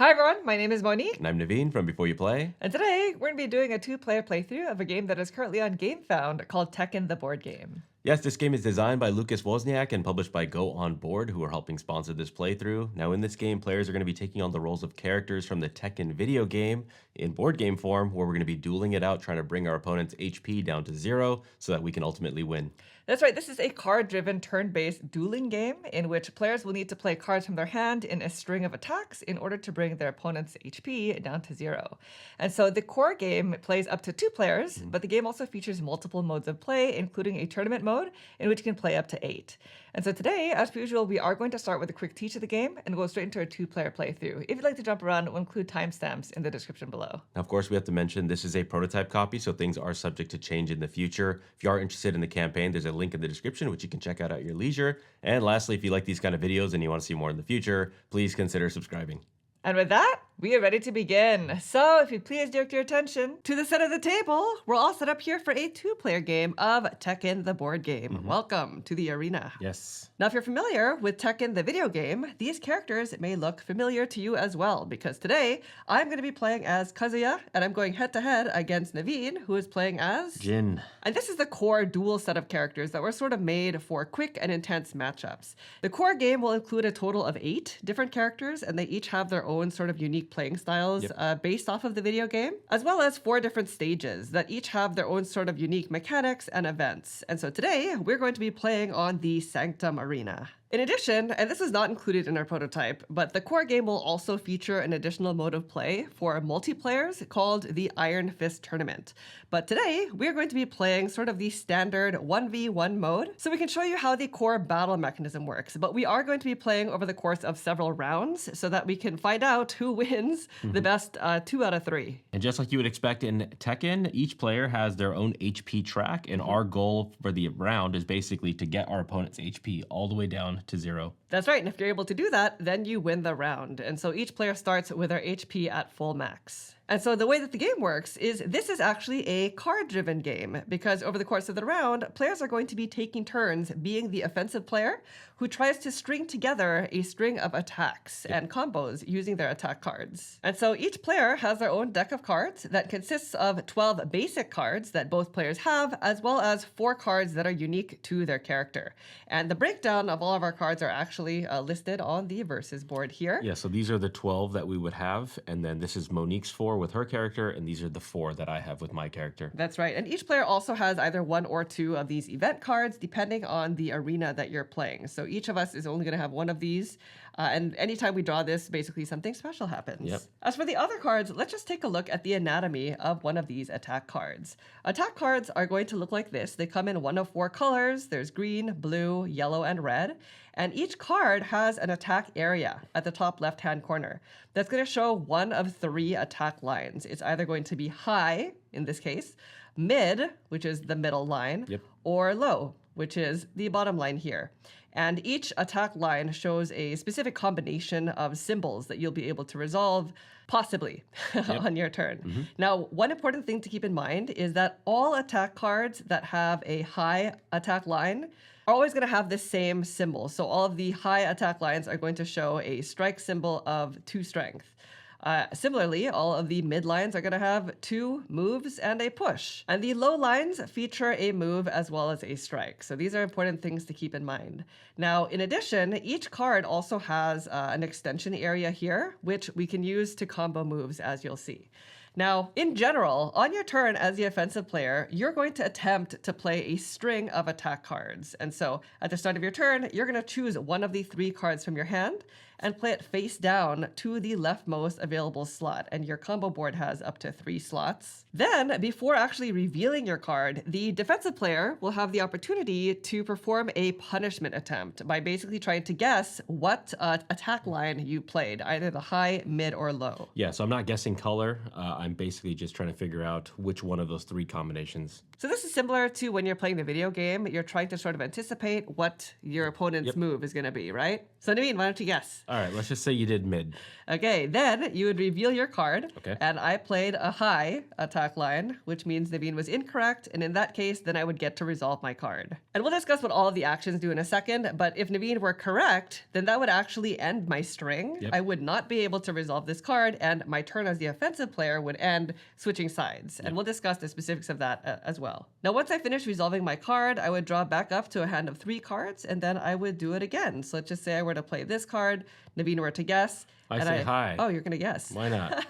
Hi everyone, my name is Monique, And I'm Naveen from Before You Play. and today we're going to be doing a two-player playthrough of a game that is currently on GameFound called Tekken the board game. Yes, this game is designed by Łukasz Woźniak and published by Go On Board, who are helping sponsor this playthrough. Now, in this game, players are going to be taking on the roles of characters from the Tekken video game in board game form, where we're going to be dueling it out, trying to bring our opponent's HP down to 0 so that we can ultimately win. That's right, this is a card-driven turn-based dueling game in which players will need to play cards from their hand in a string of attacks in order to bring their opponent's HP down to 0. And so the core game plays up to 2 players, but the game also features multiple modes of play, including a tournament mode in which you can play up to 8. And so today, as per usual, we are going to start with a quick teach of the game and go straight into a 2-player playthrough. If you'd like to jump around, we'll include timestamps in the description below. Now, of course, we have to mention this is a prototype copy, so things are subject to change in the future. If you are interested in the campaign, there's a link in the description, which you can check out at your leisure. And lastly, if you like these kind of videos and you want to see more in the future, please consider subscribing. And with that, we are ready to begin. So if you'd please direct your attention to the center of the table, we're all set up here for a 2-player game of Tekken the board game. Welcome to the arena. Yes. Now, if you're familiar with Tekken the video game, these characters may look familiar to you as well, because today I'm going to be playing as Kazuya, and I'm going head-to-head against Naveen, who is playing as Jin. And this is the core dual set of characters that were sort of made for quick and intense matchups. The core game will include a total of 8 different characters, and they each have their own sort of unique playing styles based off of the video game, as well as 4 different stages that each have their own sort of unique mechanics and events. And so today, we're going to be playing on the Sanctum Arena. In addition, and this is not included in our prototype, but the core game will also feature an additional mode of play for multiplayers called the Iron Fist Tournament. But today, we're going to be playing sort of the standard 1v1 mode, so we can show you how the core battle mechanism works. But we are going to be playing over the course of several rounds so that we can find out who wins the best 2 out of 3. And just like you would expect in Tekken, each player has their own HP track, and our goal for the round is basically to get our opponent's HP all the way down to 0. That's right, and if you're able to do that, then you win the round. And so each player starts with their HP at full max. And so the way that the game works is this is actually a card-driven game, because over the course of the round, players are going to be taking turns being the offensive player who tries to string together a string of attacks and combos using their attack cards. And so each player has their own deck of cards that consists of 12 basic cards that both players have, as well as 4 cards that are unique to their character. And the breakdown of all of our cards are actually listed on the versus board here. Yeah, so these are the 12 that we would have, and then this is Monique's 4 with her character, and these are the 4 that I have with my character. That's right. And each player also has either 1 or 2 of these event cards, depending on the arena that you're playing. So each of us is only going to have 1 of these. And anytime we draw this, basically something special happens. Yep. As for the other cards, let's just take a look at the anatomy of one of these attack cards. Attack cards are going to look like this. They come in 1 of 4 colors. There's green, blue, yellow, and red. And each card has an attack area at the top left-hand corner. That's going to show 1 of 3 attack lines. It's either going to be high, in this case, mid, which is the middle line, or low, which is the bottom line here. And each attack line shows a specific combination of symbols that you'll be able to resolve, possibly, on your turn. Now, one important thing to keep in mind is that all attack cards that have a high attack line are always going to have the same symbol. So all of the high attack lines are going to show a strike symbol of 2 strength. Similarly, all of the mid lines are going to have 2 moves and a push. And the low lines feature a move as well as a strike. So these are important things to keep in mind. Now, in addition, each card also has an extension area here, which we can use to combo moves, as you'll see. Now, in general, on your turn as the offensive player, you're going to attempt to play a string of attack cards. And so at the start of your turn, you're going to choose 1 of the 3 cards from your hand and play it face down to the leftmost available slot. And your combo board has up to 3 slots. Then, before actually revealing your card, the defensive player will have the opportunity to perform a punishment attempt by basically trying to guess what attack line you played, either the high, mid, or low. Yeah, so I'm not guessing color. I'm basically just trying to figure out which one of those 3 combinations. So this is similar to when you're playing the video game. You're trying to sort of anticipate what your opponent's move is going to be, right? So Naveen, why don't you guess? All right, let's just say you did mid. Okay, then you would reveal your card. Okay. And I played a high attack line, which means Naveen was incorrect. And in that case, then I would get to resolve my card. And we'll discuss what all of the actions do in a second. But if Naveen were correct, then that would actually end my string. Yep. I would not be able to resolve this card, and my turn as the offensive player would end switching sides. And we'll discuss the specifics of that as well. Now, once I finished resolving my card, I would draw back up to a hand of 3 cards, and then I would do it again. So let's just say I were to play this card, Naveen were to guess. I say high. Oh, you're going to guess. Why not?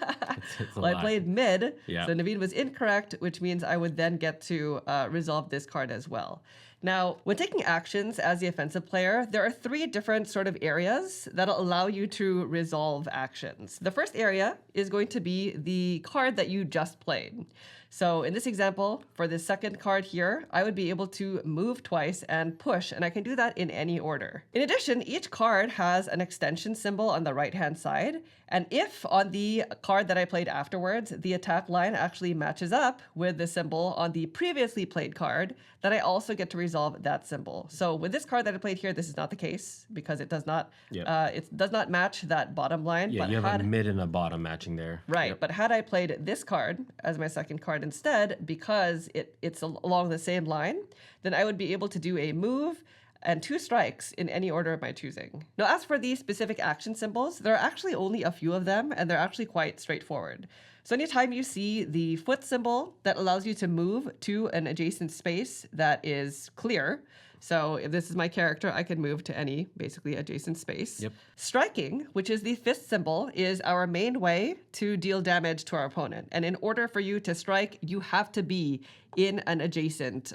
It's a Well, I lie. played mid, Yeah. so Naveen was incorrect, which means I would then get to resolve this card as well. Now, when taking actions as the offensive player, there are 3 different sort of areas that'll allow you to resolve actions. The first area is going to be the card that you just played. So in this example, for the second card here, I would be able to move twice and push, and I can do that in any order. In addition, each card has an extension symbol on the right-hand side, and if on the card that I played afterwards, the attack line actually matches up with the symbol on the previously played card, then I also get to resolve that symbol. So with this card that I played here, this is not the case because it does not match that bottom line. Yeah, but you have a mid and a bottom matching there. Right, Yep. but had I played this card as my second card instead, because it's along the same line, then I would be able to do a move and 2 strikes in any order of my choosing. Now, as for these specific action symbols, there are actually only a few of them, and they're actually quite straightforward. So anytime you see the foot symbol that allows you to move to an adjacent space that is clear, so if this is my character, I can move to any basically adjacent space. Yep. Striking, which is the fist symbol, is our main way to deal damage to our opponent. And in order for you to strike, you have to be in an adjacent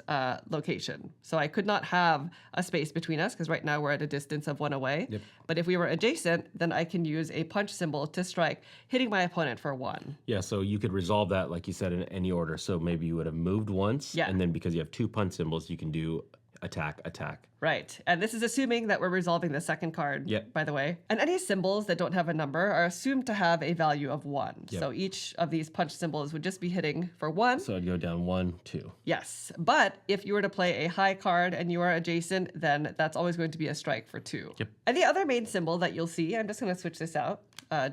location. So I could not have a space between us because right now we're at a distance of 1 away. Yep. But if we were adjacent, then I can use a punch symbol to strike, hitting my opponent for 1. Yeah, so you could resolve that, like you said, in any order. So maybe you would have moved once, Yeah. and then because you have 2 punch symbols, you can do attack, attack. Right. And this is assuming that we're resolving the second card, Yep. by the way. And any symbols that don't have a number are assumed to have a value of 1. Yep. So each of these punch symbols would just be hitting for 1. So I'd go down 1, 2. Yes. But if you were to play a high card and you are adjacent, then that's always going to be a strike for 2. Yep. And the other main symbol that you'll see, I'm just going to switch this out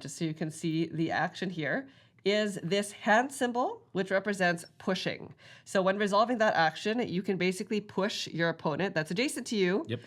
just so you can see the action here, is this hand symbol, which represents pushing. So when resolving that action, you can basically push your opponent that's adjacent to you Yep.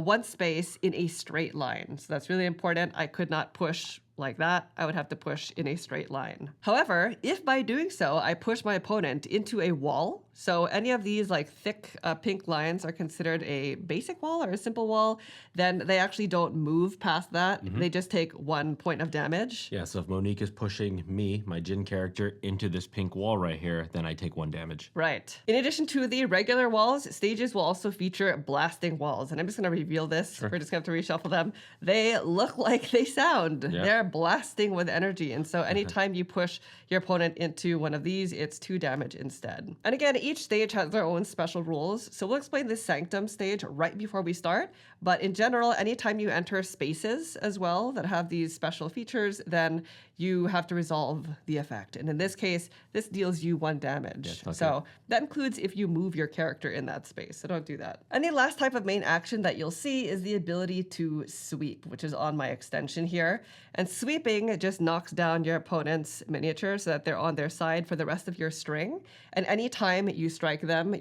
1 space in a straight line. So that's really important. I could not push like that. I would have to push in a straight line. However, if by doing so, I push my opponent into a wall, so any of these like thick pink lines are considered a basic wall or a simple wall, then they actually don't move past that. They just take 1 point of damage. Yeah, so if Monique is pushing me, my Jin character, into this pink wall right here, then I take 1 damage. Right. In addition to the regular walls, stages will also feature blasting walls. And I'm just going to reveal this. We're just going to have to reshuffle them. They look like they sound. Yeah. They're blasting with energy. And so anytime you push your opponent into one of these, it's 2 damage instead. And again, each stage has their own special rules. So we'll explain this Sanctum stage right before we start. But in general, anytime you enter spaces as well that have these special features, then you have to resolve the effect. And in this case, this deals you 1 damage. okay. So that includes if you move your character in that space. So don't do that. And the last type of main action that you'll see is the ability to sweep, which is on my extension here. And sweeping just knocks down your opponent's miniature so that they're on their side for the rest of your string. And anytime you strike them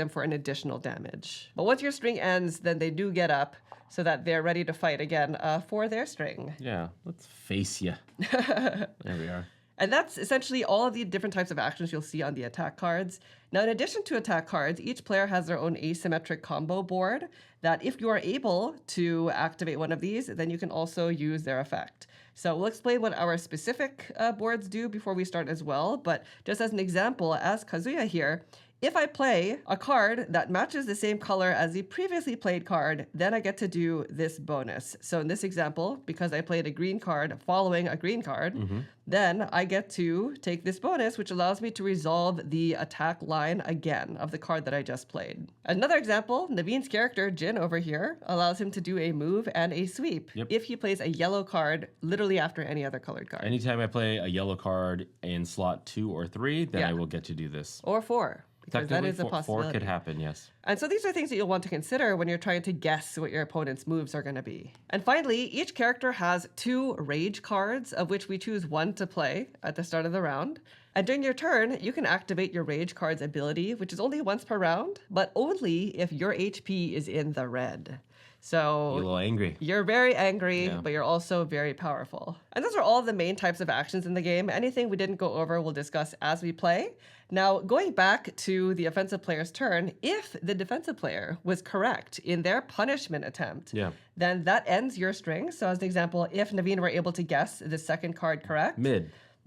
for an additional damage. But once your string ends, then they do get up so that they're ready to fight again for their string. Yeah, let's face ya. There we are. And that's essentially all of the different types of actions you'll see on the attack cards. Now, in addition to attack cards, each player has their own asymmetric combo board that if you are able to activate one of these, then you can also use their effect. So we'll explain what our specific boards do before we start as well. But just as an example, as Kazuya here, If I play a card that matches the same color as the previously played card, then I get to do this bonus. So in this example, because I played a green card following a green card, then I get to take this bonus, which allows me to resolve the attack line again of the card that I just played. Another example, Naveen's character, Jin over here, allows him to do a move and a sweep if he plays a yellow card literally after any other colored card. Anytime I play a yellow card in slot 2 or 3, then I will get to do this. Or 4. Because that is a possibility. 4 could happen, yes. And so these are things that you'll want to consider when you're trying to guess what your opponent's moves are going to be. And finally, each character has 2 rage cards, of which we choose 1 to play at the start of the round. And during your turn, you can activate your rage card's ability, which is only once per round, but only if your HP is in the red. So You're a little angry. You're very angry, but you're also very powerful. And those are all the main types of actions in the game. Anything we didn't go over, we'll discuss as we play. Now, going back to the offensive player's turn, if the defensive player was correct in their punishment attempt, then that ends your string. So as an example, if Naveen were able to guess the second card correct,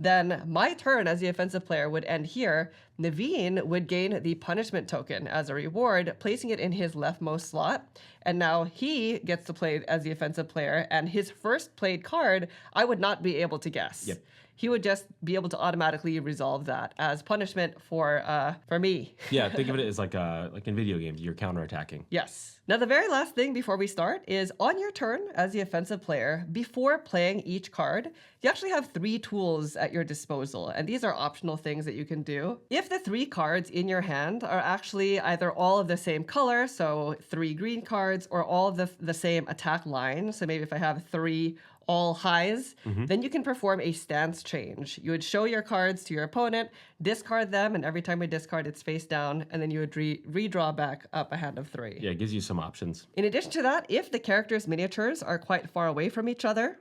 then my turn as the offensive player would end here. Naveen would gain the punishment token as a reward, placing it in his leftmost slot. And now he gets to play as the offensive player, and his first played card, I would not be able to guess. He would just be able to automatically resolve that as punishment for me. Yeah, think of it as like in video games, you're counterattacking. Yes. Now, the very last thing before we start is on your turn as the offensive player, before playing each card, you actually have 3 tools at your disposal, and these are optional things that you can do. If the 3 cards in your hand are actually either all of the same color, so 3 green cards, or all of the same attack line, so maybe if I have 3 all highs, then you can perform a stance change. You would show your cards to your opponent, discard them, and every time we discard, it's face down, and then you would redraw back up a hand of 3. Yeah, it gives you some options. In addition to that, if the characters' miniatures are quite far away from each other,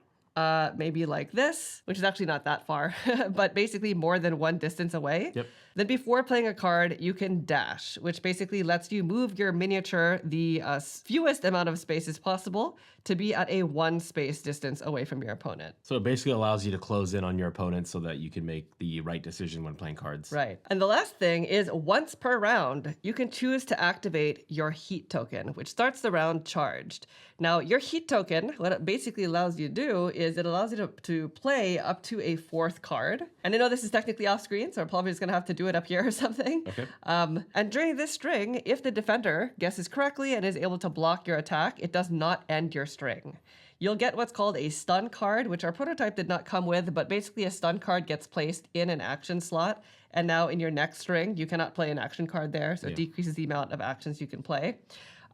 maybe like this, which is actually not that far, but basically more than 1 distance away, then before playing a card, you can dash, which basically lets you move your miniature the fewest amount of spaces possible to be at a 1 space distance away from your opponent. So it basically allows you to close in on your opponent so that you can make the right decision when playing cards. Right. And the last thing is once per round, you can choose to activate your heat token, which starts the round charged. Now, your heat token, what it basically allows you to do is it allows you to play up to a 4th card. And I know this is technically off screen, so I'm probably just going to have to do it up here or something. Okay. And during this string, if the defender guesses correctly and is able to block your attack, it does not end your string. You'll get what's called a stun card, which our prototype did not come with, but basically a stun card gets placed in an action slot. And now in your next string, you cannot play an action card there, so it decreases the amount of actions you can play.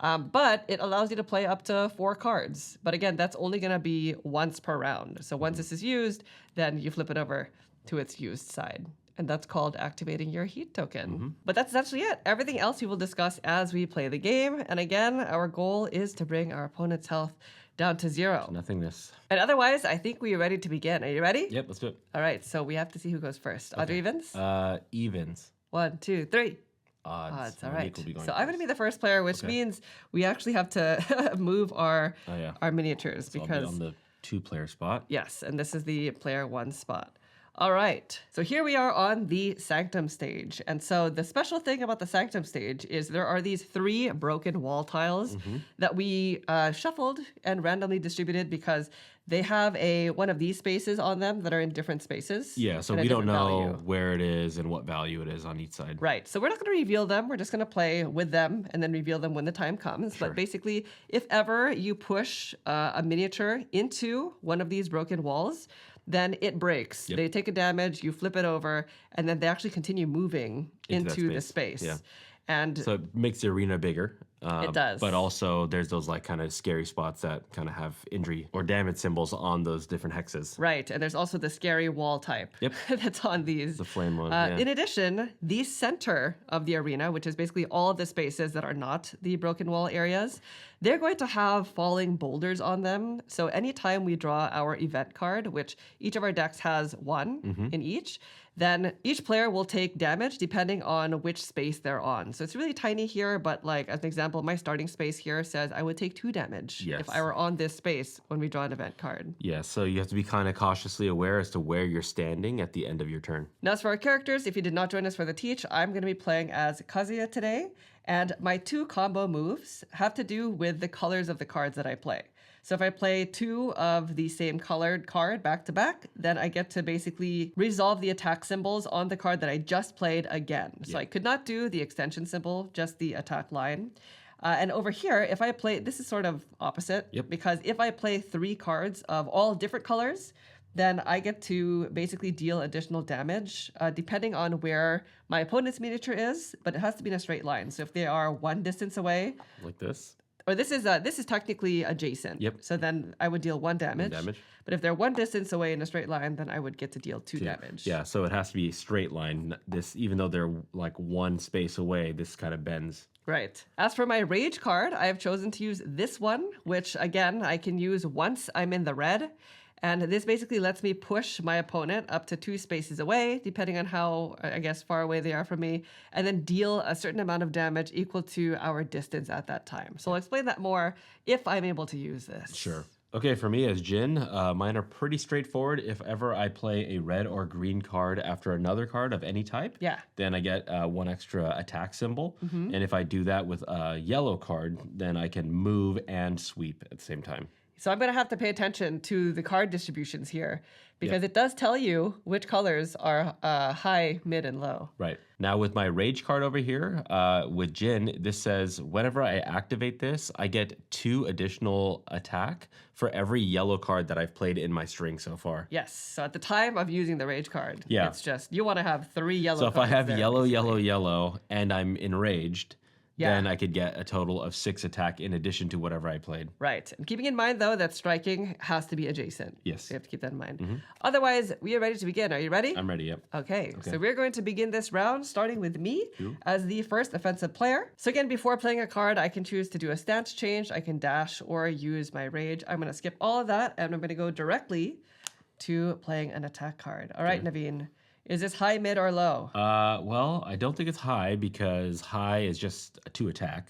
But it allows you to play up to 4 cards. But again, that's only going to be once per round. So once this is used, then you flip it over to its used side. And that's called activating your heat token. But that's actually it. Everything else we will discuss as we play the game. And again, our goal is to bring our opponent's health down to 0. Nothingness. And otherwise, I think we are ready to begin. Are you ready? Yep, let's do it. All right, so we have to see who goes first. Odd or evens? Evens. 1, 2, 3. Odds. All right. Will be going So I'm going to be the first player, which means we actually have to move our miniatures So because I'll be on the 2-player spot. yes, and this is the player 1 spot. All right, so here we are on the Sanctum stage. And so the special thing about the Sanctum stage is there are these 3 broken wall tiles that we shuffled and randomly distributed because they have one of these spaces on them that are in different spaces. Yeah, so we don't know where it is and what value it is on each side. Right, so we're not going to reveal them. We're just going to play with them and then reveal them when the time comes. Sure. But basically, if ever you push a miniature into one of these broken walls, then it breaks. They take a damage, you flip it over, and then they actually continue moving into the space. Yeah. And so it makes the arena bigger. It does. But also there's those like kind of scary spots that kind of have injury or damage symbols on those different hexes. Right, and there's also the scary wall type that's on these. The flame one. In addition, the center of the arena, which is basically all of the spaces that are not the broken wall areas, they're going to have falling boulders on them. So anytime we draw our event card, which each of our decks has one in each, then each player will take damage depending on which space they're on. So it's really tiny here, but like as an example, my starting space here says I would take 2 damage if I were on this space when we draw an event card. Yeah, so you have to be kind of cautiously aware as to where you're standing at the end of your turn. Now, as for our characters, if you did not join us for the teach, I'm going to be playing as Kazuya today. And my 2 combo moves have to do with the colors of the cards that I play. So if I play 2 of the same colored card back to back, then I get to basically resolve the attack symbols on the card that I just played again. So I could not do the extension symbol, just the attack line. And over here, if I play, this is sort of opposite, because if I play 3 cards of all different colors, then I get to basically deal additional damage depending on where my opponent's miniature is, but it has to be in a straight line. So if they are 1 distance away, Like this? or this is technically adjacent. So then I would deal 1 damage. But if they're 1 distance away in a straight line, then I would get to deal 2 damage. Yeah, so it has to be a straight line. This, even though they're like 1 space away, this kind of bends. Right. As for my rage card, I have chosen to use this one, which again, I can use once I'm in the red. And this basically lets me push my opponent up to 2 spaces away, depending on how, I guess, far away they are from me, and then deal a certain amount of damage equal to our distance at that time. So I'll explain that more if I'm able to use this. Sure. Okay, for me as Jin, mine are pretty straightforward. If ever I play a red or green card after another card of any type, then I get 1 extra attack symbol. And if I do that with a yellow card, then I can move and sweep at the same time. So I'm going to have to pay attention to the card distributions here because it does tell you which colors are high, mid, and low. Right. Now with my rage card over here, with Jin, this says whenever I activate this, I get 2 additional attack for every yellow card that I've played in my string so far. Yes. So at the time of using the rage card, Yeah. it's just you want to have 3 yellow cards. So if I have there, yellow, basically. yellow, yellow, and I'm enraged, then I could get a total of 6 attack in addition to whatever I played. Right. And keeping in mind, though, that striking has to be adjacent. Yes. So you have to keep that in mind. Otherwise, we are ready to begin. Are you ready? I'm ready, yep. Okay, so we're going to begin this round starting with me as the first offensive player. So again, before playing a card, I can choose to do a stance change, I can dash or use my rage. I'm going to skip all of that and I'm going to go directly to playing an attack card. All right, Naveen. Is this high, mid, or low? Well, I don't think it's high because high is just a 2 attack.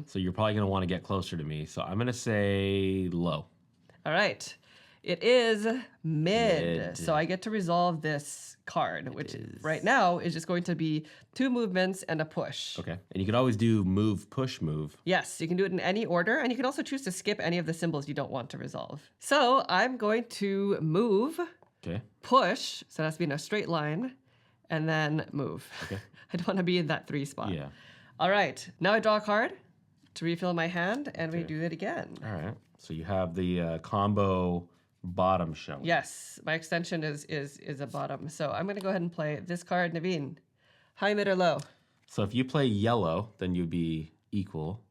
So you're probably going to want to get closer to me. So I'm going to say low. All right. It is mid. So I get to resolve this card, which right now is just going to be 2 movements and a push. Okay. And you can always do move, push, move. Yes, you can do it in any order, and you can also choose to skip any of the symbols you don't want to resolve. So I'm going to move, Okay. push, so it has to be in a straight line, and then move. Okay. I don't want to be in that 3 spot. Yeah. All right, now I draw a card to refill my hand, and we do it again. All right. So you have the combo bottom showing. Yes, my extension is a bottom. So I'm going to go ahead and play this card, Naveen. High, mid, or low? So if you play yellow, then you'd be equal.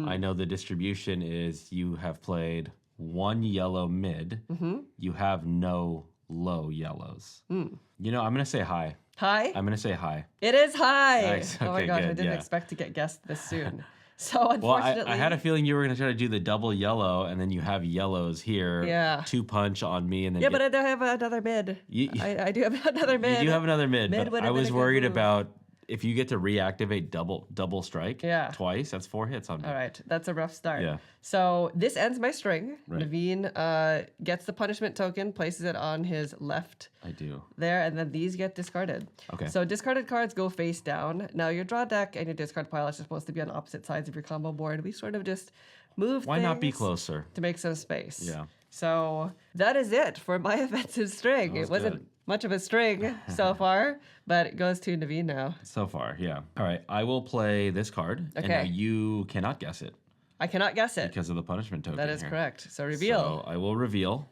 I know the distribution is you have played 1 yellow mid. You have no low yellows. You know, I'm going to say high. High? I'm going to say high. It is high. Nice. Oh my Okay, gosh, I good, didn't yeah. expect to get guessed this soon. So Well, unfortunately, I had a feeling you were going to try to do the double yellow, and then you have yellows here. Yeah. 2 punch on me, and then yeah, but I do have another mid. I do have another mid. you do have another mid. Mid But would I have been was a good worried move. about if you get to reactivate double strike twice. That's 4 hits on me. All right, that's a rough start. Yeah. So this ends my string. Right. Naveen gets the punishment token, places it on his left I do. there, and then these get discarded. Okay. So discarded cards go face down. Now your draw deck and your discard pile is supposed to be on opposite sides of your combo board. We sort of just move Why not be things closer? to make some space. Yeah. So that is it for my offensive string. That was It wasn't good. much of a string so far, but it goes to Naveen now. So far, yeah. All right, I will play this card, and now Okay. you cannot guess it I cannot guess it. because of the punishment token. That is here. correct. So reveal. So I will reveal.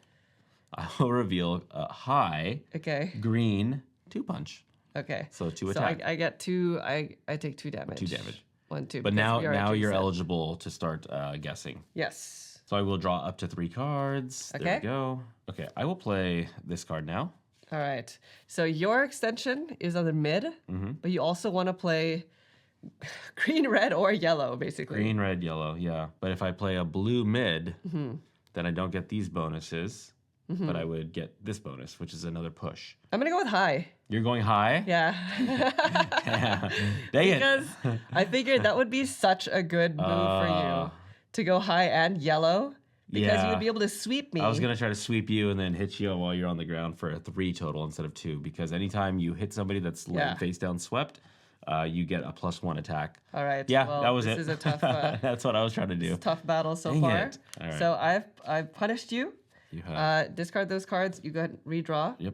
I will reveal high, Okay. green, 2 punch. Okay. So 2 So attack. I get 2. I take 2 damage. 2 damage. 1, 2. But because now we are you're adjacent. eligible to start guessing. Yes. So I will draw up to 3 cards. There Okay. we go. Okay, I will play this card now. All right. So your extension is on the mid, Mm-hmm. but you also want to play green, red, or yellow, basically. Green, red, yellow, yeah. But if I play a blue mid, then I don't get these bonuses, but I would get this bonus, which is another push. I'm going to go with high. You're going high? Yeah. Dang because I figured that would be such a good move for you to go high and yellow. Because you would be able to sweep me. I was going to try to sweep you and then hit you while you're on the ground for a 3 total instead of 2. Because anytime you hit somebody that's laying face down swept, you get a +1 attack. All right. Yeah, well, that was this it. is a tough. That's what I was trying to do. Tough battle so Dang far. it. All right. So I've punished you. You have. Discard those cards. You go ahead and redraw. Yep.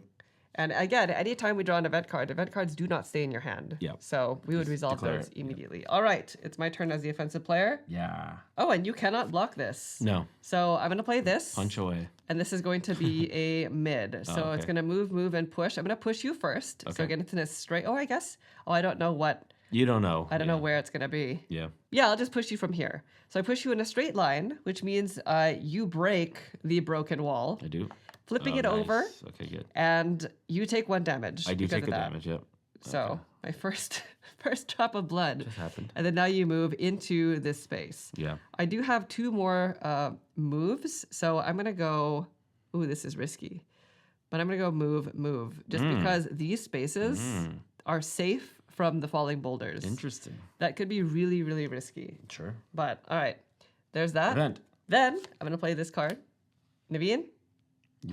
And again, anytime we draw an event cards do not stay in your hand. Yeah. So we would resolve those immediately. All right. It's my turn as the offensive player. Yeah. Oh, and you cannot block this. No. So I'm going to play this. Punch away. And this is going to be a mid. So it's going to move, and push. I'm going to push you first. Okay. So again, it's in a straight. Oh, I guess. Oh, I don't know what. You don't know. I don't know where it's going to be. Yeah. Yeah, I'll just push you from here. So I push you in a straight line, which means you break the broken wall. I do. Flipping it over. Okay, good. And you take 1 damage. I do take a damage, yep. So my first drop of blood. Just happened. And then now you move into this space. Yeah. I do have 2 more moves. So I'm going to go, ooh, this is risky. But I'm going to go move. Just because these spaces are safe from the falling boulders. Interesting. That could be really, really risky. Sure. But all right, there's that. Event. Then I'm going to play this card. Naveen,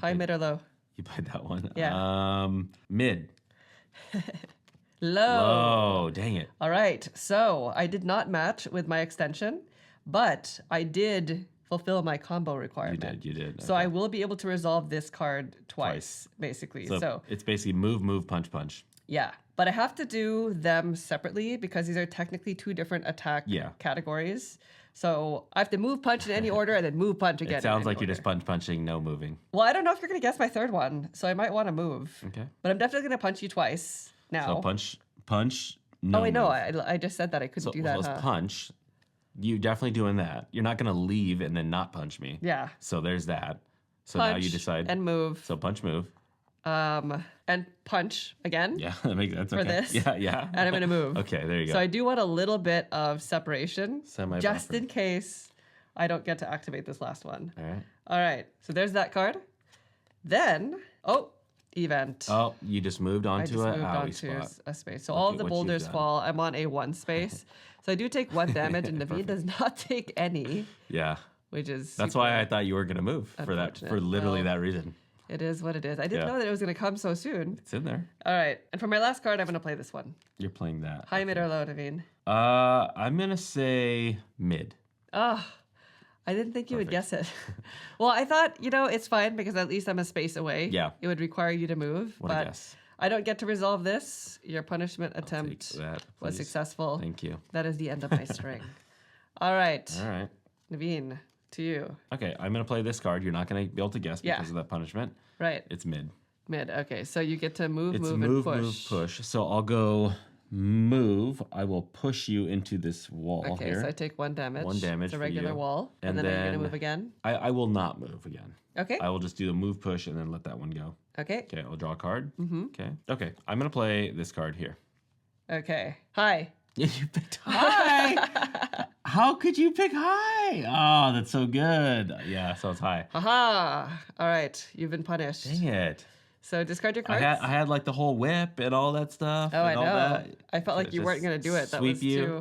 high, mid, or low? You played that one. Yeah. Mid. Low. Dang it. All right. So I did not match with my extension, but I did fulfill my combo requirement. You did. So I will be able to resolve this card twice. Basically. So it's basically move, punch. Yeah. But I have to do them separately because these are technically 2 different attack categories. So I have to move, punch in any order, and then move, punch again. It sounds like you're just punching, no moving. Well, I don't know if you're going to guess my 3rd one, so I might want to move. Okay. But I'm definitely going to punch you twice now. So punch, no. Oh, I know. I just said that I couldn't do that. So let's punch. You're definitely doing that. You're not going to leave and then not punch me. Yeah. So there's that. So punch now you decide. And move. So punch, move. And punch again. Yeah, that makes sense. For this. Yeah. And I'm going to move. Okay, there you go. So I do want a little bit of separation. Semi-buffer. Just in case I don't get to activate this last one. All right. All right. So there's that card. Then, event. Oh, you just moved I onto just a moved owie onto spot. a space. So all of the what you've boulders done. fall. I'm on a 1 space. So I do take 1 damage, and Naveen does not take any. Yeah. Which is That's why I thought you were going to move for unfortunate. literally Well, that reason. It is what it is. I didn't know that it was going to come so soon. It's in there. All right. And for my last card, I'm going to play this one. You're playing that. High, mid, or low, Naveen? I'm going to say mid. Oh, I didn't think you would guess it. Well, I thought, it's fine because at least I'm a space away. Yeah. It would require you to move. What a but guess. I don't get to resolve this. Your punishment attempt That, was please. successful. Thank you. That is the end of my string. All right. All right. Naveen, to you. Okay, I'm going to play this card. You're not going to be able to guess Yeah. because of that punishment. Right. It's mid. Mid. Okay. So you get to move, It's move, move, and move, push. push. So I'll go move. I will push you into this wall Okay. here. So I take 1 damage. 1 damage It's a for regular you. wall. And then are you going to move again? I will not move again. Okay. I will just do the move, push, and then let that one go. Okay. Okay, I'll draw a card. Mm-hmm. Okay, I'm going to play this card here. Okay. High. Yeah, you picked high. How could you pick high? Oh, that's so good. Yeah, so it's high. Haha. All right. You've been punished. Dang it. So discard your I cards. had like the whole whip and all that stuff. Oh, I and all know. that. I felt like you Just weren't going to do it. That sweep was you. too.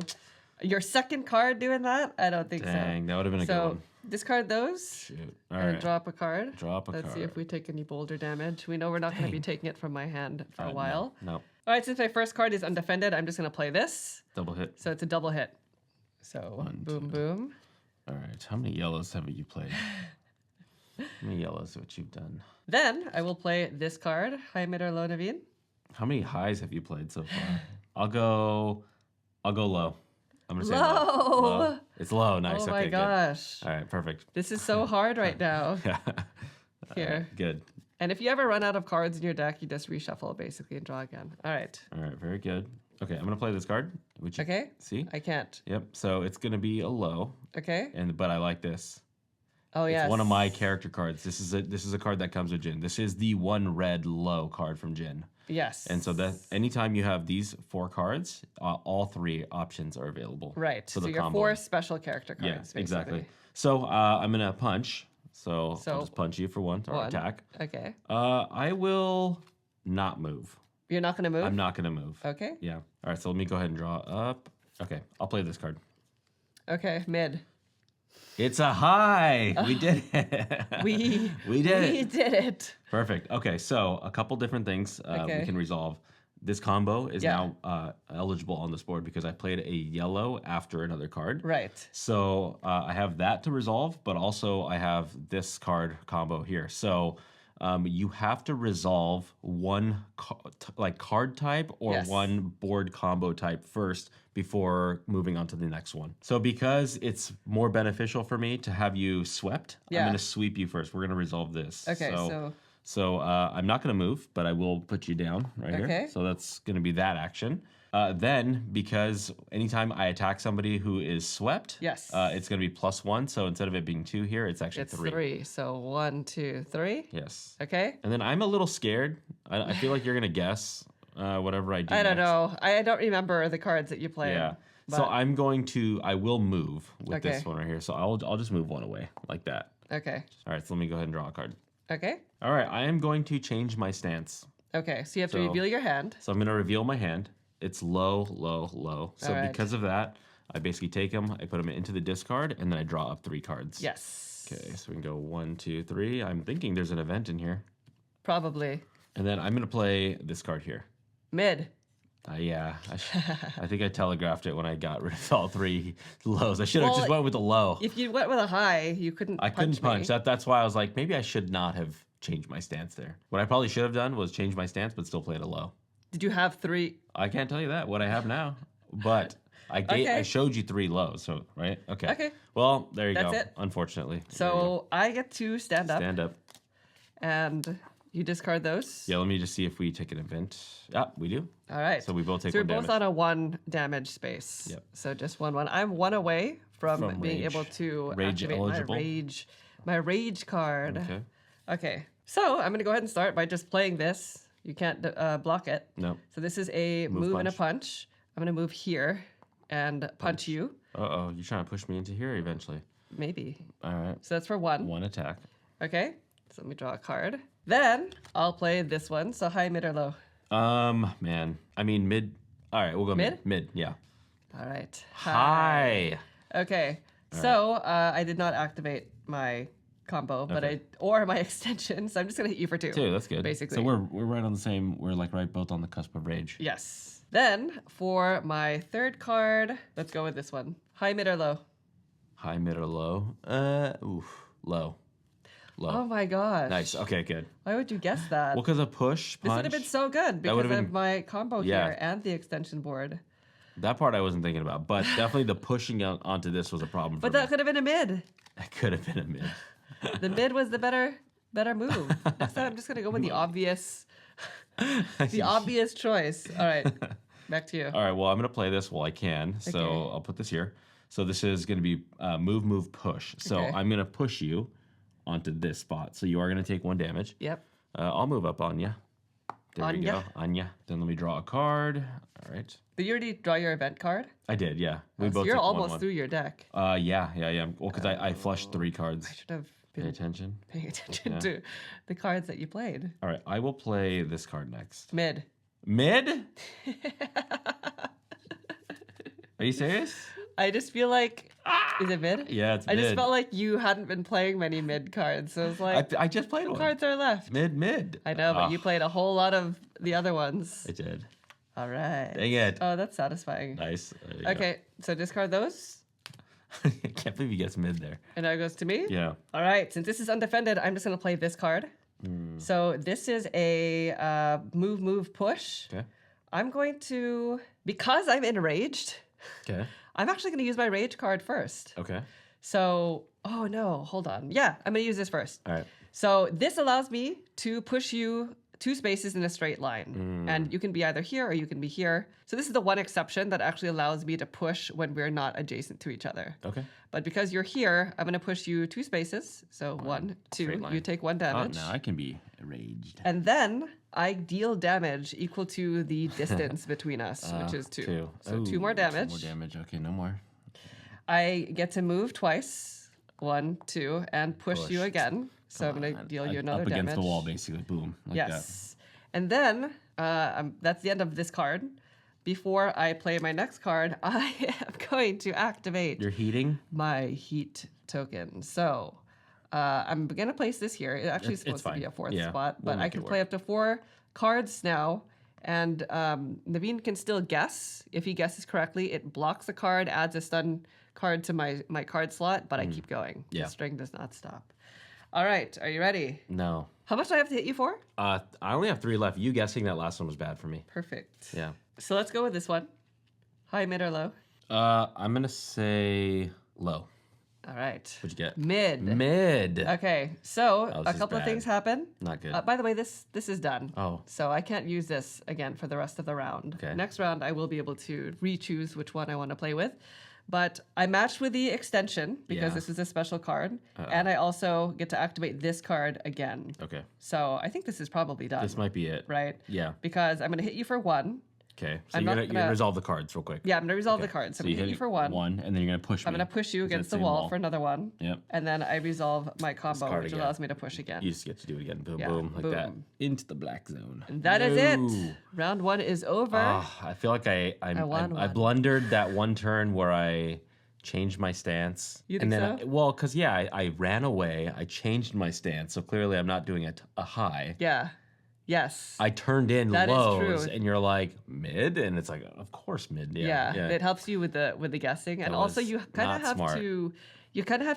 Your second card doing that? I don't think Dang, so. that would have been a good So one. discard those. Shoot. All And right. drop a card. Drop a Let's card. see if we take any boulder damage. We know we're not going to be taking it from my hand for a while. No. All right, since my first card is undefended, I'm just going to play this. Double hit. So it's a double hit. So boom, boom. All right. How many yellows have you played? How many yellows what you've done? Then I will play this card. High, mid, or low, Naveen? How many highs have you played so far? I'll go low. I'm gonna say Low. low. It's low. Nice. Oh okay, my good. gosh. All right, perfect. This is so hard right now. Yeah. Here. Good. And if you ever run out of cards in your deck, you just reshuffle basically and draw again. All right. All right, very good. Okay, I'm gonna play this card. Which you Okay. see? I can't. Yep. So it's gonna be a low, Okay. but I like this. Oh, yes. It's one of my character cards. This is a card that comes with Jin. This is the 1 red low card from Jin. Yes. And so that anytime you have these 4 cards, all 3 options are available. Right. So your combo. 4 special character cards. Yeah, basically. exactly. So I'm gonna punch. So I'll just punch you for 1 or attack. Okay. I will not move. You're not gonna move? I'm not gonna move. Okay. Yeah. All right. So let me go ahead and draw up. Okay. I'll play this card. Okay. Mid. It's a high. We did it. We did it. We did it. Perfect. Okay. So a couple different things we can resolve. This combo is now eligible on this board because I played a yellow after another card. Right. So I have that to resolve, but also I have this card combo here. So you have to resolve one card type or one board combo type first before moving on to the next one. So because it's more beneficial for me to have you swept, I'm going to sweep you first. We're going to resolve this. Okay, So I'm not going to move, but I will put you down right here. So that's going to be that action. Then, because anytime I attack somebody who is swept, it's going to be +1. So instead of it being 2 here, it's actually 3. It's 3. So 1, 2, 3. Yes. Okay. And then I'm a little scared. I feel like you're going to guess whatever I do. I don't know. I don't remember the cards that you played. Yeah. So I will move with this one right here. So I'll just move 1 away like that. Okay. All right. So let me go ahead and draw a card. Okay. All right. I am going to change my stance. Okay. So you have to reveal your hand. So I'm going to reveal my hand. It's low, low, low. So because of that, I basically take them, I put them into the discard, and then I draw up 3 cards. Yes. Okay, so we can go 1, 2, 3. I'm thinking there's an event in here. Probably. And then I'm going to play this card here. Mid. Yeah. I think I telegraphed it when I got rid of all 3 lows. I should have just went with the low. If you went with a high, you couldn't punch. I couldn't punch. That's why I was like, maybe I should not have changed my stance there. What I probably should have done was change my stance, but still play it a low. Did you have 3? I can't tell you that, what I have now. But I showed you 3 lows, so right? Okay. Okay. Well, there you go. That's it. Unfortunately. So I get to stand up. Stand up. And you discard those. Yeah, let me just see if we take an event. Yeah, we do. All right. So we both take so 1 damage. So we're both on a 1 damage space. Yep. So just 1. I'm 1 away from being able to activate eligible. my rage card. Okay. Okay. So I'm going to go ahead and start by just playing this. You can't block it. No. So this is a move and a punch. I'm going to move here and punch you. Uh-oh, you're trying to push me into here eventually. Maybe. All right. So that's for 1. 1 attack. Okay. So let me draw a card. Then I'll play this one. So high, mid, or low? Man. I mean, mid. All right, we'll go mid. Mid, yeah. All right. High. Okay. So I did not activate my combo, but or my extension. So I'm just gonna hit you for 2. 2, that's good. Basically. So we're right on the same. We're like right both on the cusp of rage. Yes. Then for my 3rd card, let's go with this one. High, mid, or low? High, mid, or low? Low. Low. Oh my gosh. Nice. Okay, good. Why would you guess that? Well, because a push, punch. This would have been so good because of my combo here and the extension board. That part I wasn't thinking about, but definitely the pushing out onto this was a problem for me. But that could have been a mid. That could have been a mid. The mid was the better move. Next time I'm just gonna go with the obvious choice. All right, back to you. All right, well I'm gonna play this while I can. So I'll put this here. So this is gonna be move, move, push. So I'm gonna push you onto this spot. So you are gonna take 1 damage. Yep. I'll move up on you. There we go. Anya. Then let me draw a card. All right. Did you already draw your event card? I did, yeah. We So both you're took almost 1-1. through your deck. Yeah. Well, because I flushed 3 cards. I should have Pay been attention. paying attention to the cards that you played. All right, I will play this card next. Mid. Mid? Are you serious? I just feel like is it mid? Yeah, it's mid. I just felt like you hadn't been playing many mid cards, so it's like I just played one. cards are left. Mid. I know, but you played a whole lot of the other ones. I did. All right. Dang it. Oh, that's satisfying. Nice. Okay, so discard those. I can't believe he gets mid there. And now it goes to me? Yeah. All right, since this is undefended, I'm just going to play this card. So this is a move, move, push. Okay. I'm going to, because I'm enraged, Okay. I'm actually going to use my rage card first. Okay. So, oh no, hold on. Yeah, I'm going to use this first. All right. So this allows me to push you 2 spaces in a straight line. And you can be either here or you can be here. So this is the one exception that actually allows me to push when we're not adjacent to each other. Okay. But because you're here, I'm going to push you 2 spaces. So 1, 2, you take 1 damage. Oh, now I can be enraged. And then I deal damage equal to the distance between us, which is 2. So 2 more damage. 2 more damage. Okay, no more. I get to move twice. 1, 2, and push you again. So I'm going to deal you another damage. Up against the wall, basically. Boom. Like yes. And then that's the end of this card. Before I play my next card, I am going to activate You're heating? my heat token. So I'm going to place this here. It actually is supposed to be a 4th spot, but I can play up to 4 cards now. And Naveen can still guess. If he guesses correctly, it blocks a card, adds a stun card to my card slot, but I keep going. Yeah. The string does not stop. All right, are you ready? No. How much do I have to hit you for? I only have 3 left. You guessing that last one was bad for me. Perfect. Yeah. So let's go with this one. High, mid, or low? I'm going to say low. All right. What'd you get? Mid. Mid. Okay, so Oh, a this is couple of bad. things happen. Not good. By the way, this is done. Oh. So I can't use this again for the rest of the round. Okay. Next round, I will be able to re-choose which one I want to play with. But I matched with the extension because this is a special card. And I also get to activate this card again. Okay. So I think this is probably done. This might be it. Right? Yeah. Because I'm going to hit you for 1. Okay. So I'm you're not going to gonna- resolve the cards real quick. Yeah, I'm going to resolve the card. So I'm going to hit you for 1. And then you're going to push me. I'm going to push you against the same wall for another 1. Yep. And then I resolve my combo, card which again. allows me to push again. You just get to do it again. Boom, Yeah, boom, like that. boom. Into the black zone. And that is it. Round 1 is over. I feel like I won one. blundered that one turn where I changed my stance. You and think then so? Well, because I ran away. I changed my stance, so clearly I'm not doing a high. Yeah. Yes. I turned in That is lows, true. and you're like mid, and it's like, of course mid. Yeah. It helps you with the guessing, and That also was you kind not of have smart. to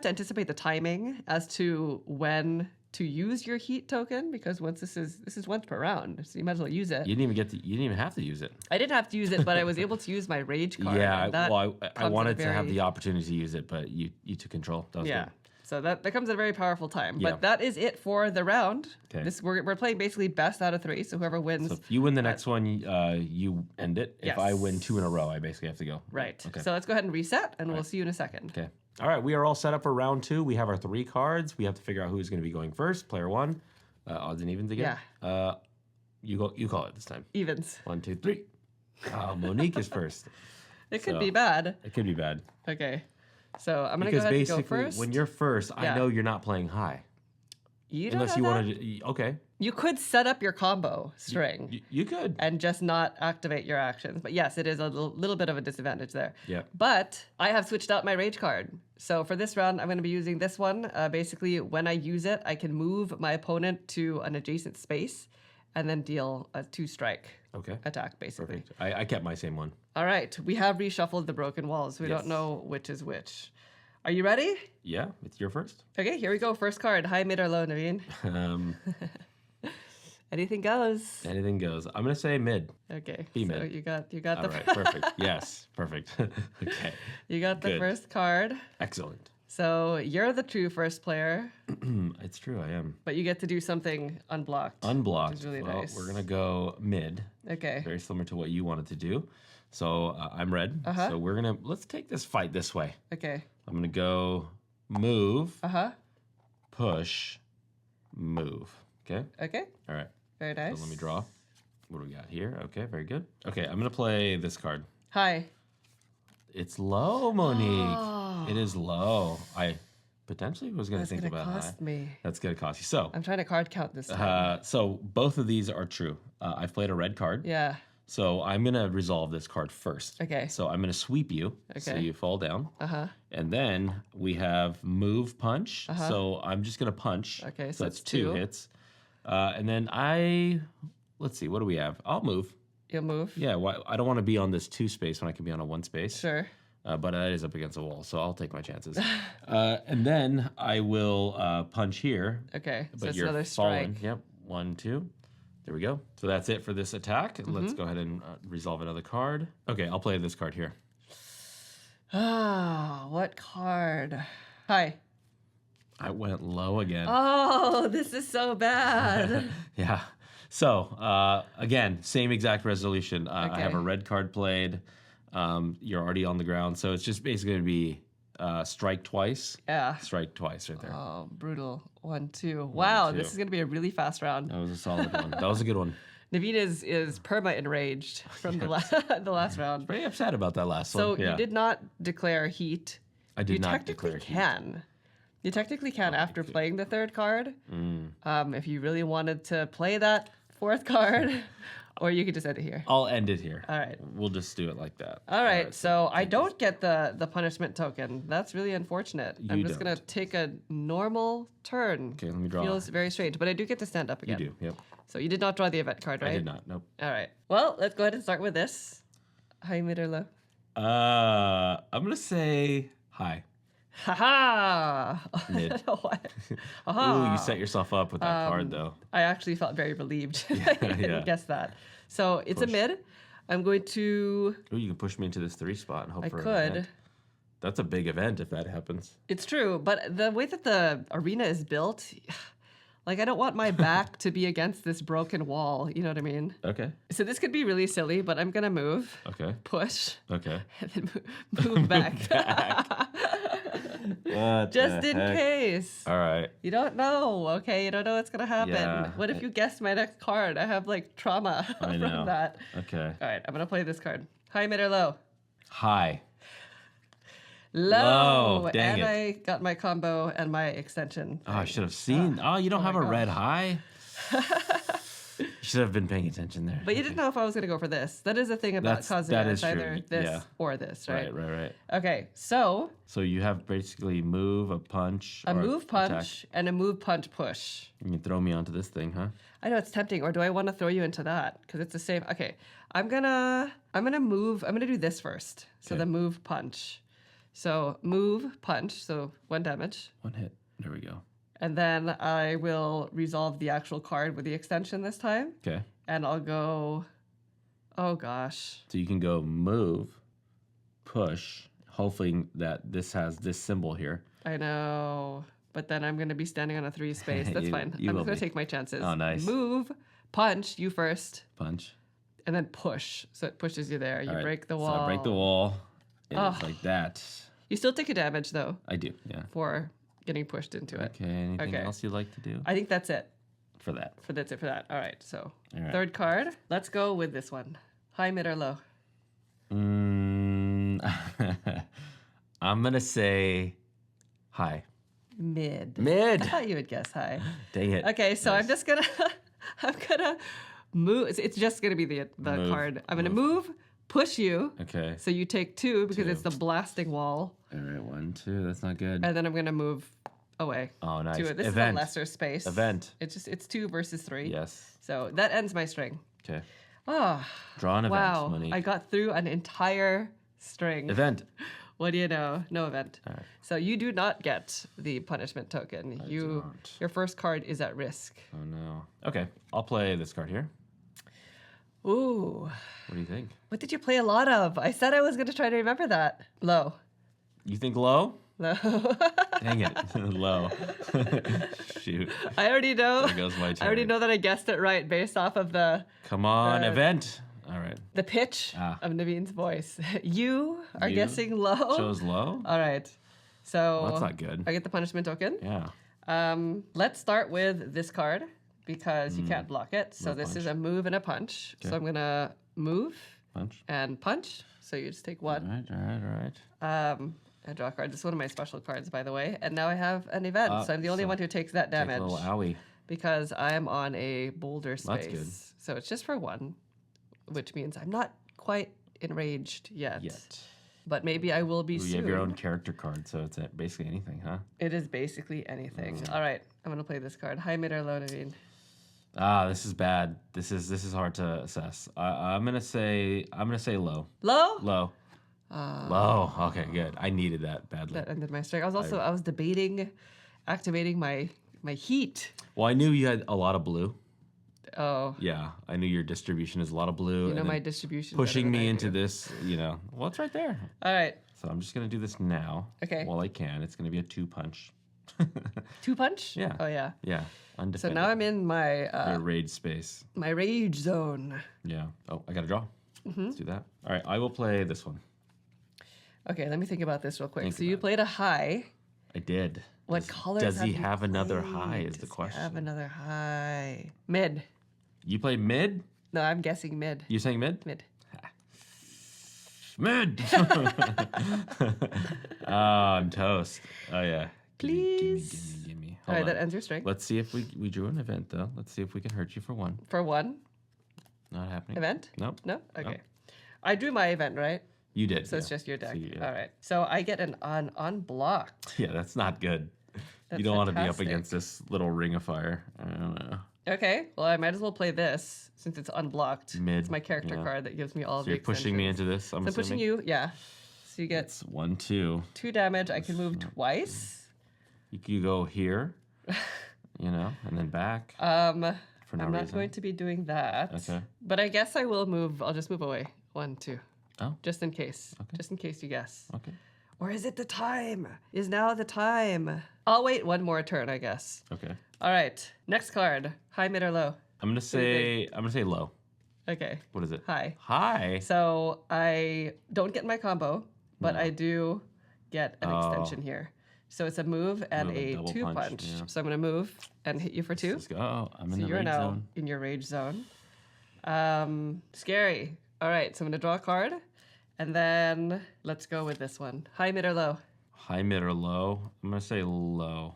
anticipate the timing as to when to use your heat token, because once this is once per round, so you might as well use it. You didn't even have to use it. I didn't have to use it, but I was able to use my rage card. Yeah, and that I comes at wanted a to have very- the opportunity to use it, but you took control. That was Yeah. good. So that comes at a very powerful time. Yeah. But that is it for the round. Okay. We're playing basically best out of 3, so whoever wins. So if you win the next one, you end it. If I win Yes. 2 in a row, I basically have to go. Right. Okay. So let's go ahead and reset, and we'll see you in a second. Okay. All right, we are all set up for round 2. We have our 3 cards. We have to figure out who's going to be going first. Player 1. Odds and evens again. Yeah. You go. You call it this time. Evens. 1, 2, 3. Oh, Monique is first. It could So- be bad. It could be bad. Okay. So I'm going to go Because ahead and go basically, first. when you're first, I Yeah. know you're not playing high. You don't Unless know you that? want to. Okay. You could set up your combo string You could. and just not activate your actions. But yes, it is a little bit of a disadvantage there. Yeah. But I have switched out my rage card. So for this round, I'm going to be using this one. Basically, when I use it, I can move my opponent to an adjacent space and then deal a 2-strike Okay. attack, basically. Perfect. I kept my same one. All right. We have reshuffled the broken walls. We Yes. don't know which is which. Are you ready? Yeah, it's your first. Okay, here we go. First card. High, mid, or low, Naveen? Um, Anything goes. anything goes. I'm gonna say mid. Okay. Be so mid. you got All the right, perfect. Yes, perfect. Okay, you got the Good. first card. excellent. So you're the true first player, It's true, I am but you get to do something unblocked. unblocked. Which is really well, nice. we're gonna go mid, Okay. very similar to what you wanted to do. So I'm red. Uh-huh. So let's take this fight this way. Okay. I'm gonna go move, Uh-huh. push, move. Okay. Okay. All right. Very nice. So let me draw. What do we got here? Okay, very good. Okay, I'm gonna play this card. Hi. It's low, Monique. Oh. It is low. I potentially was gonna That's think gonna about cost high. me. That's gonna cost you. So, I'm trying to card count this time. so both of these are true. I've played a red card. Yeah. So I'm gonna resolve this card first. Okay. So I'm gonna sweep you. So Okay. you fall down. Uh-huh. And then we have move punch. So I'm just gonna punch. Okay, So so that's it's 2 two. hits. And then let's see, what do we have? I'll move. You'll move. Yeah, I don't want to be on this 2 space when I can be on a 1 space. Sure. But that is up against a wall, so I'll take my chances. And then I will punch here. Okay. So But it's you're another falling. strike. Yep. 1, 2. There we go. So that's it for this attack. Mm-hmm. Let's go ahead and resolve another card. Okay, I'll play this card here. Ah, what card? Hi. I went low again. Oh, this is so bad. Yeah. So, again, same exact resolution. I have a red card played. You're already on the ground. So it's just basically going to be strike twice. Yeah. Strike twice right there. Oh, brutal. 1, 2. Wow, this is going to be a really fast round. That was a solid one. That was a good one. Naveen is perma enraged from the last round. Pretty upset about that last one. So you did not declare heat. I did not declare heat. You technically can after playing the third card. If you really wanted to play that fourth card, or you could just end it here. I'll end it here. All right. We'll just do it like that. All right. So I don't get the punishment token. That's really unfortunate. I'm just going to take a normal turn. Okay, let me draw. Feels very strange, but I do get to stand up again. You do, yep. So you did not draw the event card, right? I did not, nope. All right. Well, let's go ahead and start with this. High, mid, or low? I'm going to say high. Ha-ha! Mid. What? Ooh, you set yourself up with that card, though. I actually felt very relieved. I didn't guess that. So it's Push. a mid. I'm going to... Ooh, you can push me into this 3 spot and hope for an could. event. That's a big event if that happens. It's true, but the way that the arena is built... Like, I don't want my back to be against this broken wall. You know what I mean? Okay. So this could be really silly, but I'm going to move. Okay. Push. Okay. And then move back. Just in case. All right. You don't know, okay? You don't know what's going to happen. Yeah. What if you guessed my next card? I have, like, trauma I from know. that. Okay. All right, I'm going to play this card. High, mid, or low? High. Low. Dang and it. I got my combo and my extension. Oh, I should have seen. Oh, you don't have a red high? You should have been paying attention there. But you didn't know if I was going to go for this. That is the thing about Kazuya. That It's is either true. this or this, right? Right. Okay, so So you have basically move, a punch, a or move punch attack. and a move punch push. You can throw me onto this thing, huh? I know it's tempting, or do I want to throw you into that? Because it's the same. Okay, I'm gonna move. I'm gonna do this first. So the move punch. So move punch. So 1 damage. 1 hit. There we go. And then I will resolve the actual card with the extension this time. Okay. And I'll go, oh gosh. So you can go move, push, hoping that this has this symbol here. I know. But then I'm going to be standing on a 3 space. That's fine. you I'm will just going be. to take my chances. Oh, nice. Move, punch, you first, Punch. and then push. So it pushes you there. You All right. break the So wall. I break the wall. And it's like that. You still take a damage, though, I do, yeah. for getting pushed into it. Okay, anything Okay. else you'd like to do I think that's it. for that? That's it for that. All right. So All right. third card. Let's go with this one. High, mid, or low? I'm going to say high. Mid. Mid. I thought you would guess high. Dang it. Okay, so I'm just gonna move. It's just gonna be the Move. card. I'm gonna move, push you. Okay. So you take 2 because 2. it's the blasting wall, All right, 1, 2. That's not good. and then I'm gonna move away. Oh, nice. To this Event. is a lesser space. Event. It's 2 versus 3. Yes. So that ends my string. Okay. Ah, Draw an event, wow! Monique. I got through an entire string. Event. What do you know? No event. All right. So you do not get the punishment token. don't. Your first card is at risk. Oh, no. Okay, I'll play this card here. Ooh. What do you think? What did you play a lot of? I said I was going to try to remember that. Low. You think low? Low. Dang it. Low. Shoot. I already know. There goes my turn. I already know that I guessed it right based off of the Come on, event. All right. pitch Ah. of Naveen's voice. You are You guessing low. Chose low? All right. So Well, that's not good. I get the punishment token. Yeah. Let's start with this card because you can't block it. So Move, this is punch. a move and a punch. So Okay. I'm gonna move Punch. and punch. So you just take 1. All right. I draw a card. This is one of my special cards, by the way. And now I have an event. So I'm the only so one who takes that Take a damage little owie. because I am on a boulder space. That's good. So it's just for 1, which means I'm not quite enraged yet. But maybe I will be Ooh, soon. you have your own character card, so it's basically anything, huh? It is basically anything. All right, I'm gonna play this card. High, mid, or low, Naveen? Ah, this is bad. This is hard to assess. I'm gonna say low. Low? Low. Low. Okay, good. I needed that badly. That ended my strike. I was debating activating my heat. Well, I knew you had a lot of blue. Oh, Yeah, I knew your distribution is a lot of blue. you know and my then distribution. pushing better than me I into do. this, well, it's right there. All right. So I'm just gonna do this now. Okay. While I can. It's gonna be a 2 punch. Two punch? Yeah. Oh, yeah. Yeah. So Undefended. now I'm in my Your rage space. my rage zone. Yeah. Oh, I got to draw. Let's do that. All right. I will play this one. Okay, let me think about this real quick. Think So you about played a high. I did. What colors Does he you have another played? high is the Does he question. have another high. Mid. You play mid? No, I'm guessing mid. You saying mid? Mid. Mid. Oh, I'm toast. Oh yeah. Please. Give me. All Hold right, on. that ends your string. Let's see if we drew an event though. Let's see if we can hurt you for one. For one Not happening. event? Nope. No? Okay. I drew my event, right? You did. So it's yeah. just your deck. So you- yeah. All right. So I get an unblocked. Yeah, that's not good. That's you don't want to be up fantastic. against this little ring of fire. I don't know. Okay. Well, I might as well play this since it's unblocked. Mid, It's my character yeah. card that gives me all So the you're pushing me extensions. into this. I'm So I'm pushing you, yeah. So you get It's 1, 2. 2 damage. I can move twice. You go here, and then back. For no I'm not reason. going to be doing that. Okay. But I guess I will move. I'll just move away. 1, 2. Oh. Just in case. Okay. Just in case you guess. Okay. Or is it the time? Is now the time? I'll wait one more turn, I guess. Okay. All right. Next card. High, mid, or low? I'm gonna say low. Okay. What is it? High. High. So I don't get my combo, but I do get an Oh. extension here. So it's a move and Move, a double 2 punch, punch. yeah. So I'm going to move and hit you for 2. Let's go. Oh, I'm in So the you're rage now zone. in your rage zone. Scary. All right, so I'm going to draw a card. And then let's go with this one. High, mid, or low? High, mid, or low? I'm gonna say low.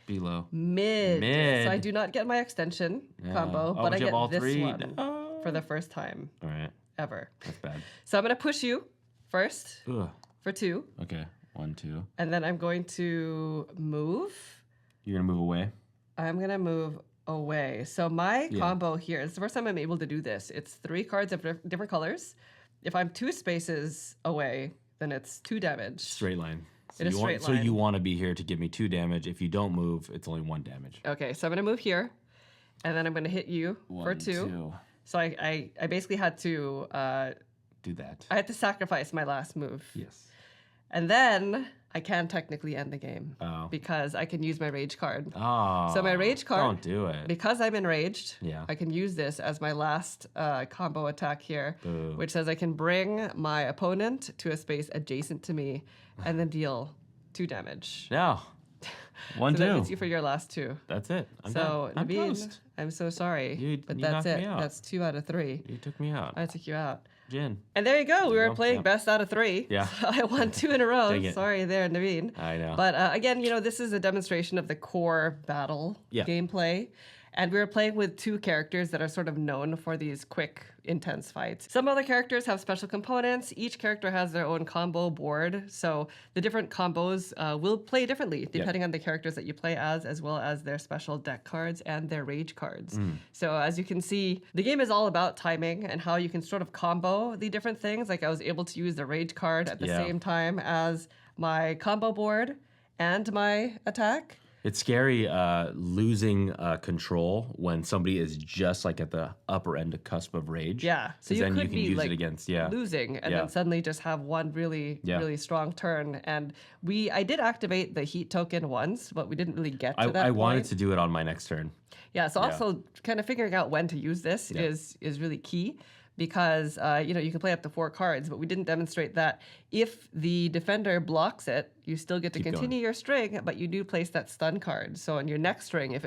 Be low. Mid. Mid. So I do not get my extension Yeah. combo, Oh, but I you have get all this 3? one No. for the first time All right. ever. That's bad. So I'm going to push you first Ugh. for 2. Okay. 1, 2. And then I'm going to move. You're gonna move away. I'm going to move away. So my combo here, it's the first time I'm able to do this. It's 3 cards of different colors. If I'm 2 spaces away, then it's 2 damage. Straight line. So In a you straight So line. you want to be here to give me 2 damage. If you don't move, it's only 1 damage. Okay, so I'm going to move here. And then I'm going to hit you for 2. So I basically had to Do that. I had to sacrifice my last move. Yes. And then I can technically end the game Oh. because I can use my rage card. Oh. So my rage card- Don't do it. Because I'm enraged, Yeah. I can use this as my last combo attack here, Boo. which says I can bring my opponent to a space adjacent to me and then deal 2 damage. No. 1, So that 2. hits you for your last 2. That's it. I'm So, done. I'm Naveen, toast. I'm so sorry, but you that's knocked it. me out. That's 2 out of 3. You took me out. I took you out. Jin. And there you go. We you were go. playing Yep. best out of 3. Yeah. So I won 2 in a row. Dang it. Sorry there, Naveen. I know. But again, this is a demonstration of the core battle Yeah. gameplay. And we were playing with 2 characters that are sort of known for these quick, intense fights. Some other characters have special components. Each character has their own combo board. So the different combos will play differently depending on the characters that you play as well as their special deck cards and their rage cards. So as you can see, the game is all about timing and how you can sort of combo the different things. Like I was able to use the rage card at the Yeah. same time as my combo board and my attack. It's scary losing control when somebody is just like at the upper end of cusp of rage. Yeah, so 'Cause you then could you can be use like it against losing, and Yeah. then suddenly just have one really, Yeah. really strong turn. And I did activate the heat token once, but we didn't really get to that I wanted point. to do it on my next turn. Yeah, so also kind of figuring out when to use this is really key. Because you can play up to 4 cards, but we didn't demonstrate that if the defender blocks it, you still get to Keep continue your string, but you do place that stun card. So on your next string, if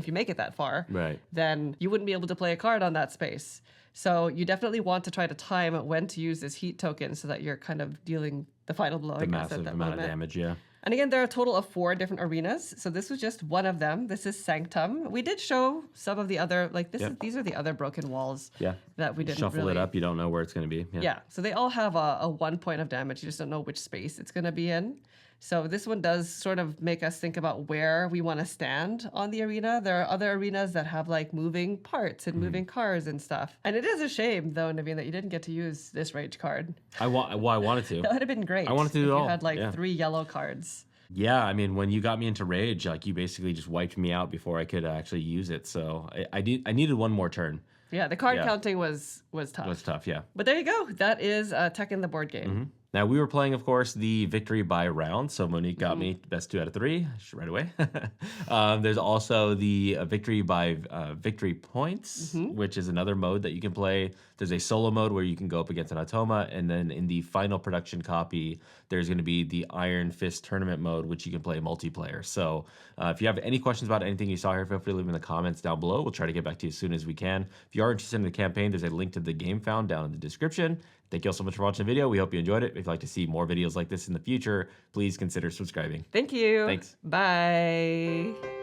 you make it that far, Right. then you wouldn't be able to play a card on that space. So you definitely want to try to time when to use this heat token so that you're kind of dealing the final blow. The massive amount of damage, yeah. And again, there are a total of 4 different arenas. So this was just one of them. This is Sanctum. We did show some of the other, these are the other broken walls Yeah. that we didn't Shuffle really... it up, you don't know where it's going to be. Yeah, so they all have a 1 point of damage. You just don't know which space it's going to be in. So this one does sort of make us think about where we want to stand on the arena. There are other arenas that have like moving parts and moving cars and stuff. And it is a shame, though, Naveen, that you didn't get to use this rage card. I wanted to. That would have been great. I wanted to do if it you all, had like yeah. 3 yellow cards. Yeah, I mean, when you got me into rage, like you basically just wiped me out before I could actually use it. So I needed one more turn. Yeah, the card Yeah. counting was tough. It was tough, yeah. But there you go. That is Tekken the board game. Now, we were playing, of course, the victory by round. So Monique got me best 2 out of 3 right away. There's also the victory by victory points, which is another mode that you can play. There's a solo mode where you can go up against an Automa. And then in the final production copy, there's going to be the Iron Fist tournament mode, which you can play multiplayer. So if you have any questions about anything you saw here, feel free to leave them in the comments down below. We'll try to get back to you as soon as we can. If you are interested in the campaign, there's a link to the game found down in the description. Thank you all so much for watching the video. We hope you enjoyed it. If you'd like to see more videos like this in the future, please consider subscribing. Thank you. Thanks. Bye.